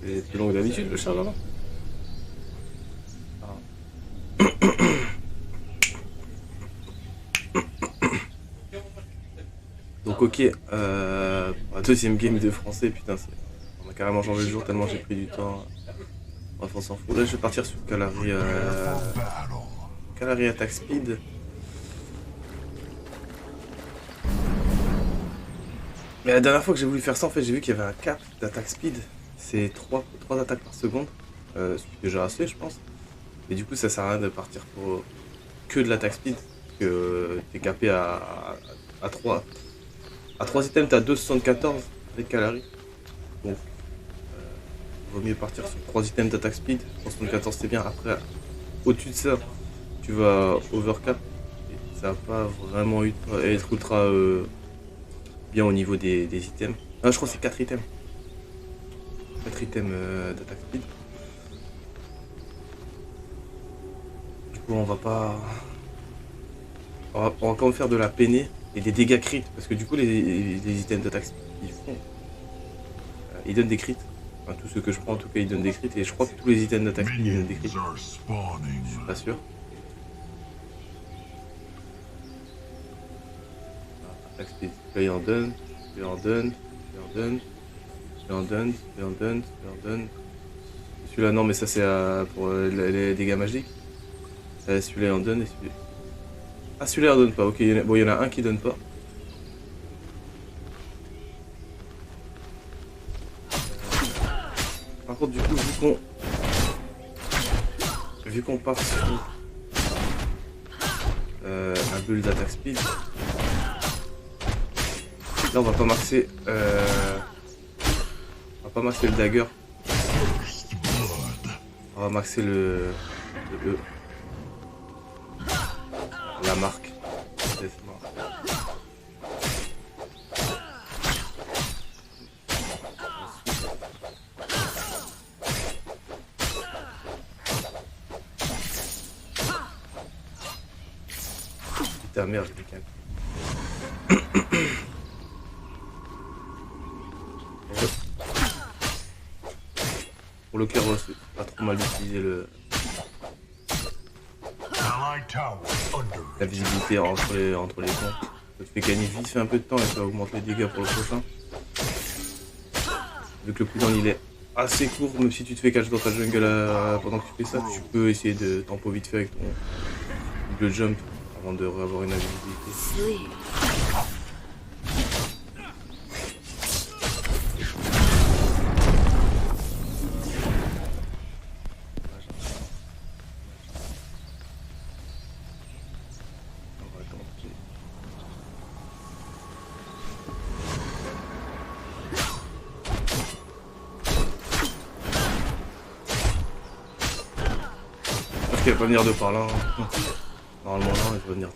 C'est plus long que d'habitude le chargement. Donc ok, la deuxième game de français, putain, on a carrément changé le jour tellement j'ai pris du temps. Bref, on s'en fout. Là, je vais partir sur Calari Attack Speed. Mais la dernière fois que j'ai voulu faire ça, en fait, j'ai vu qu'il y avait un cap d'attaque speed. C'est 3 attaques par seconde. Ce qui est déjà assez, je pense. Et du coup, ça sert à rien de partir pour que de l'attaque speed. Parce que t'es capé à 3. À 3 items, t'as 2,74 avec Calari. Donc, vaut mieux partir sur 3 items d'attaque speed. 3,74 c'est bien. Après, au-dessus de ça, tu vas overcap. Et ça va pas vraiment être ultra bien au niveau des items. Ah, je crois que c'est 4 items. 4 items d'attaque speed. Du coup, on va pas. On va quand même faire de la peinée et des dégâts crit. Parce que du coup, les items d'attaque speed, ils donnent des crits. Enfin, tous ceux que je prends, en tout cas, ils donnent des crits. Et je crois que tous les items d'attaque speed, ils donnent des crits. Je suis pas sûr. Attaque speed. Là, il en donne. Il en donne. Il en donne. Il en donne. Il en donne. Il en donne. Celui-là, non, mais ça, c'est pour les dégâts magiques. Celui-là, il en donne. Et celui-là. Ah, celui-là, il en donne pas. Ok, bon, il y en a un qui donne pas. Par contre, du coup, vu qu'on part sur un build d'attaque speed, là on va pas maxer le dagger, on va maxer le E, la marque. Putain merde, je décale. Pour le clair, c'est pas trop mal d'utiliser la visibilité entre les ponts. Ça te fait gagner vite fait un peu de temps et ça augmente les dégâts pour le prochain. Vu que le cooldown il est assez court, même si tu te fais catch dans ta jungle pendant que tu fais ça, tu peux essayer de tempo vite fait avec ton double jump avant de avoir une invisibilité. Il va pas venir de par là. Normalement non, il va venir.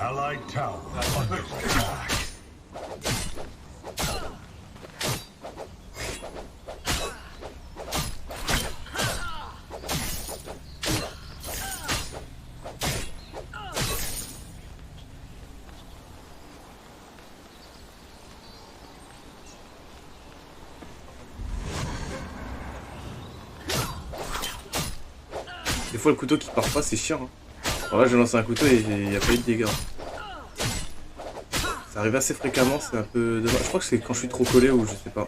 Allied tower under attack. Des fois le couteau qui part pas, c'est chiant. Hein. Alors là j'ai lancé un couteau et il n'y a pas eu de dégâts. Ça arrive assez fréquemment, c'est un peu dommage. Je crois que c'est quand je suis trop collé ou je sais pas.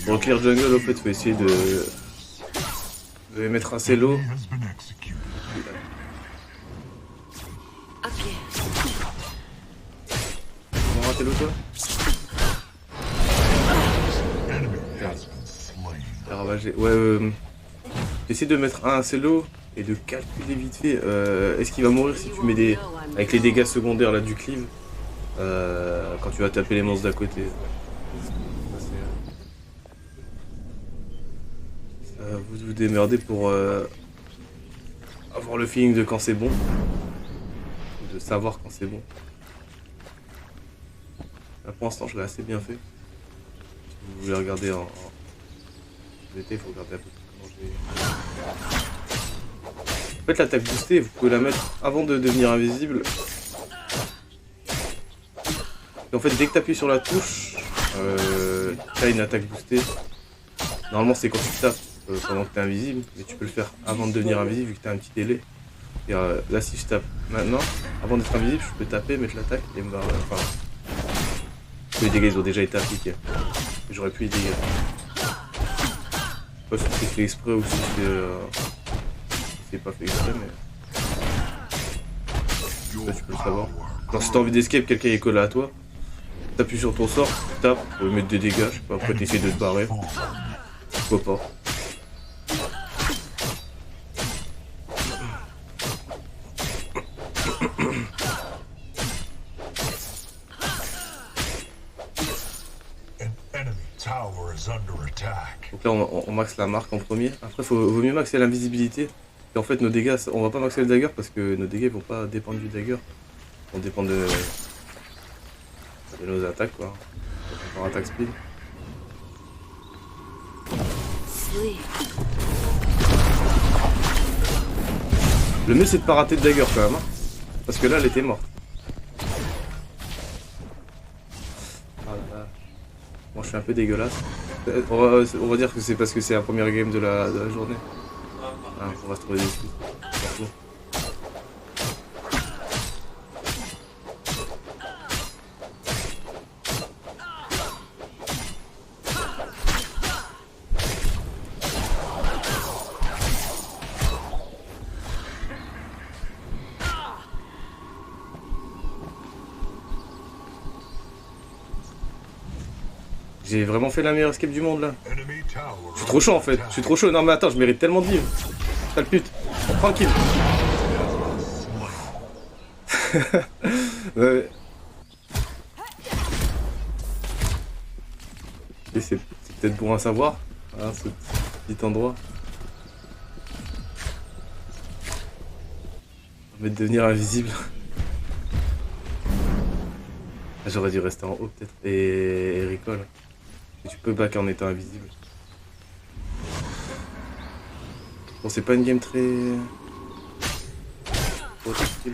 Pour le clear jungle, en fait, faut essayer de les mettre assez low. Comment rater l'eau, toi? Ravagé. Ouais, essayer de mettre un assez low et de calculer vite fait. Est-ce qu'il va mourir si tu mets des. Avec les dégâts secondaires là du cleave quand tu vas taper les monstres d'à côté. Vous vous démerdez pour avoir le feeling de quand c'est bon. De savoir quand c'est bon. Là pour l'instant je l'ai assez bien fait. Si vous voulez regarder VT, il faut regarder un peu comment je vais. En fait, l'attaque boostée, vous pouvez la mettre avant de devenir invisible. Et en fait, dès que tu appuies sur la touche, tu as une attaque boostée. Normalement, c'est quand tu tapes pendant que tu es invisible, mais tu peux le faire avant de devenir invisible vu que tu as un petit délai. Et là, si je tape maintenant, avant d'être invisible, je peux taper, mettre l'attaque et me barrer. Enfin, les dégâts ils ont déjà été appliqués. J'aurais pu les dégager. Je sais pas si c'est fait exprès ou si c'est pas fait exprès, mais. Ça, tu peux le savoir. Genre, si t'as envie d'escape, quelqu'un est collé à toi, t'appuies sur ton sort, tu tapes pour lui mettre des dégâts, je sais pas, après t'essaies de te barrer. Pourquoi pas. Donc là on max la marque en premier. Après vaut mieux maxer l'invisibilité. Et en fait nos dégâts, on va pas maxer le dagger parce que nos dégâts vont pas dépendre du dagger. Ils vont dépendre de nos attaques quoi. Par attaque speed. Le mieux c'est de pas rater de dagger quand même. Hein, parce que là elle était morte. Ah là là. Bon, je suis un peu dégueulasse. On va dire que c'est parce que c'est la première game de la journée. Ah, on va se trouver des excuses. J'ai vraiment fait la meilleure escape du monde là. Je suis trop chaud en fait. Je suis trop chaud. Non mais attends, je mérite tellement de vivre. Sale pute. Tranquille. Ouais. Et c'est peut-être bon à savoir. Hein, ce petit endroit. On va devenir invisible. J'aurais dû rester en haut peut-être. Et recall. Tu peux back en étant invisible. Bon, c'est pas une game très. Oh, tranquille.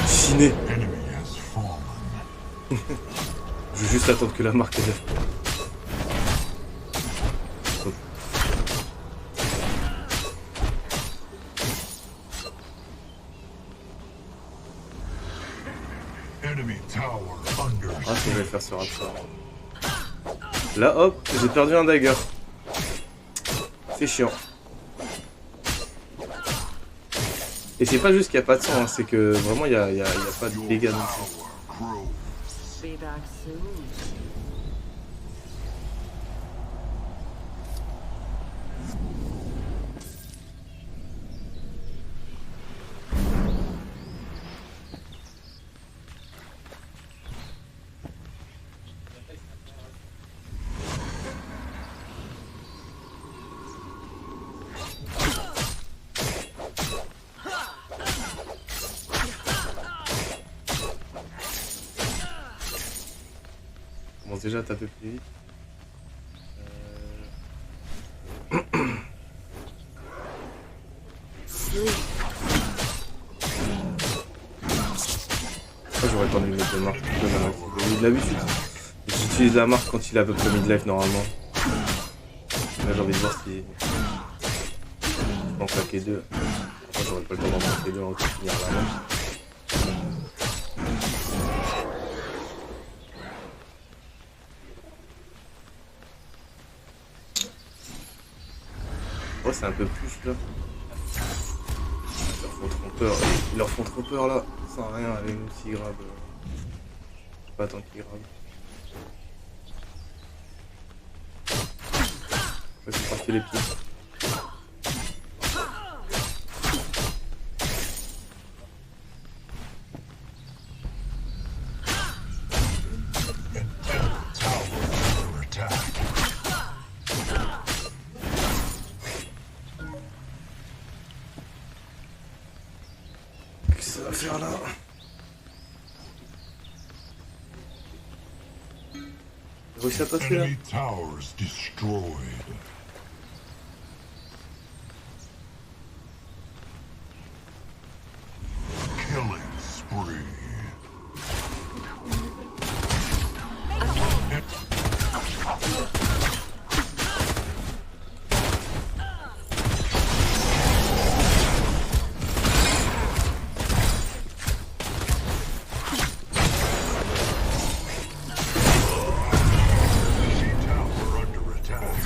Chiné. Je veux juste attendre que la marque est là. Ah, je vais le faire sur Raptor. Là, hop, j'ai perdu un dagger. C'est chiant. Et c'est pas juste qu'il n'y a pas de sang, hein, c'est que vraiment il n'y a pas de dégâts non plus. On commence déjà à taper plus vite. J'aurais pas envie de mettre de marque. J'ai de l'habitude. J'utilise la marque quand il est à peu près mid-life normalement. Là j'ai envie de voir si je peux en claquer deux. Après j'aurais pas le temps d'en claquer deux avant de finir la manche. Oh c'est un peu plus là. peur. Ils leur font trop peur là. Ça sert à rien, avec une si grave. Pas tant qu'il est grave. Vas-y, parti les pieds. Qu'est-ce que ça va faire là? J'ai réussi à passer là. Enemy towers destroyed. Killing spree. Tower under attack.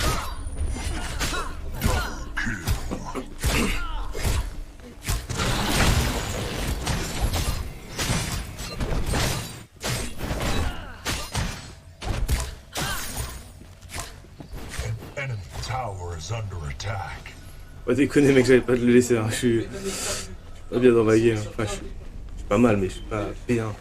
Double kill. An enemy tower is under attack. Pas déconner mec, j'allais pas te le laisser, hein. Je suis pas bien dans ma game. Enfin, je suis pas mal, mais je suis pas P1.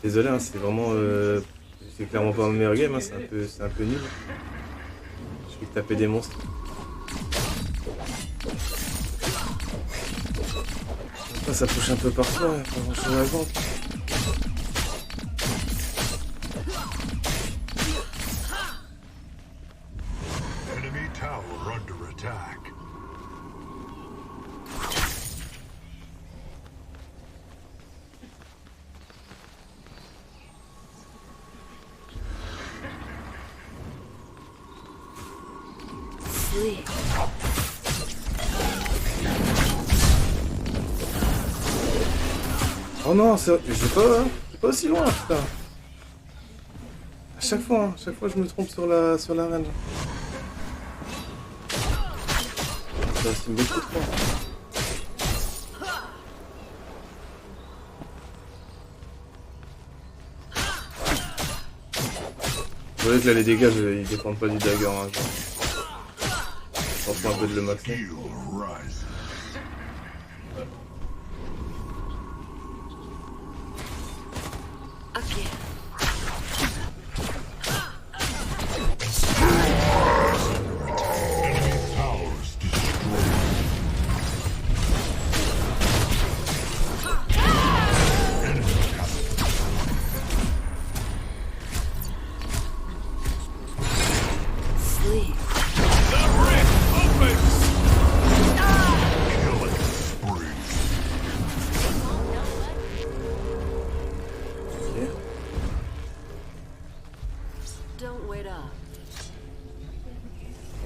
Désolé, hein, c'est vraiment... c'est clairement pas ma meilleure game, hein. C'est un peu nul. Je fais que taper des monstres. Ah, ça touche un peu partout, hein. Pas grand chose à vendre. Enemy tower under attack. Sleep. Oh non, c'est pas aussi loin, putain. À chaque fois je me trompe sur la reine. Ça c'est beaucoup trop. Vous voyez que là les dégâts ils dépendent pas du dagger, hein, genre. On prend un peu de le maxer. Heal rises. Up here. Enemy towers destroyed. Sleep. Killing spree. Ok. Don't wait up.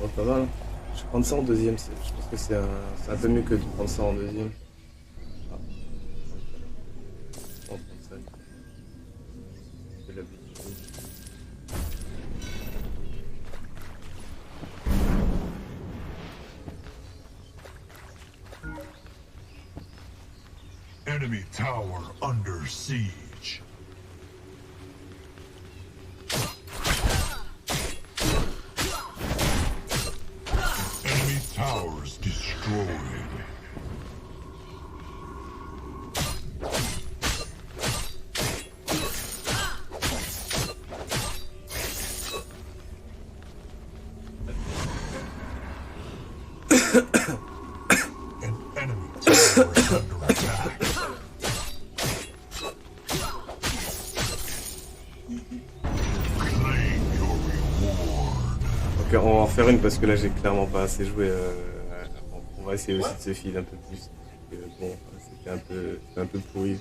Ouais, pas mal. Je vais prendre ça en deuxième. Je pense que c'est un peu mieux que de prendre ça en deuxième. Ah. On va prendre ça. C'est l'habitude. Enemy tower under siege. Enemy towers destroyed. An enemy tower is under attack. Claim your reward. Ok, on va en refaire une parce que là j'ai clairement pas assez joué. On va essayer aussi de se filer un peu plus. Bon, c'était un peu pourri.